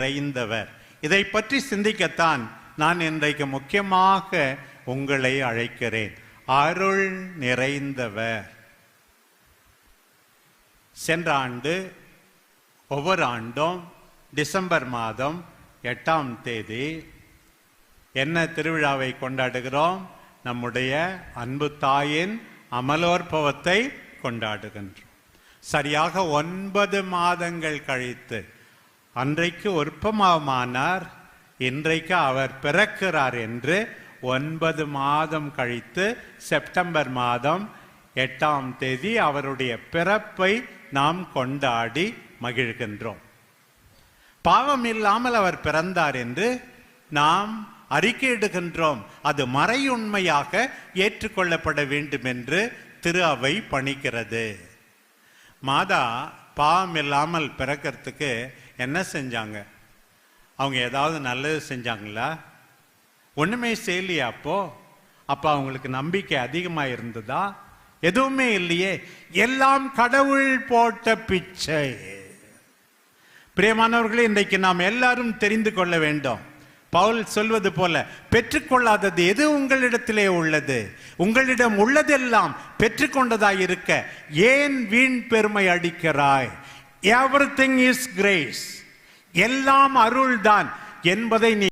நிறைந்தவர். இதை பற்றி சிந்திக்கத்தான் நான் இன்றைக்கு முக்கியமாக உங்களை அழைக்கிறேன். அருள் நிறைந்தவர். சென்ற ஆண்டு ஒவ்வொரு ஆண்டும் டிசம்பர் மாதம் 8ஆம் தேதி என்ன திருவிழாவை கொண்டாடுகிறோம்? நம்முடைய அன்பு தாயின் அமலோற்பவத்தை கொண்டாடுகின்றோம். சரியாக 9 மாதங்கள் கழித்து அன்றைக்கு உற்பவமானார், இன்றைக்கு அவர் பிறக்கிறார் என்று 9 மாதம் கழித்து செப்டம்பர் மாதம் 8ஆம் தேதி அவருடைய பிறப்பை நாம் கொண்டாடி மகிழ்கின்றோம். பாவம் இல்லாமல் அவர் பிறந்தார் என்று நாம் அறிக்கையிடுகின்றோம். அது மறையுண்மையாக ஏற்றுக்கொள்ளப்பட வேண்டும் என்று திரு அவை பணிக்கிறது. மாதா பாவம் இல்லாமல் பிறக்கிறதுக்கு என்ன செஞ்சாங்க? அவங்க ஏதாவது நல்லது செஞ்சாங்களா? ஒண்ணுமே செய்யலையா? அப்போ அவங்களுக்கு நம்பிக்கை அதிகமாக இருந்ததா? எதுவுமே இல்லையே. எல்லாம் கடவுள் போட்ட பிச்சை. பிரியமானவர்களே, இன்றைக்கு நாம் எல்லாரும் தெரிந்து கொள்ள வேண்டும். பவுல் சொல்வது போல, பெற்றுக்கொள்ளாதது எது உங்களிடத்திலே உள்ளது? உங்களிடம் உள்ளதெல்லாம் பெற்றுக்கொண்டதாய் இருக்க ஏன் வீண் பெருமை அடிக்கிறாய்? Everything is grace. எல்லாம் அருள்தான் என்பதை நீ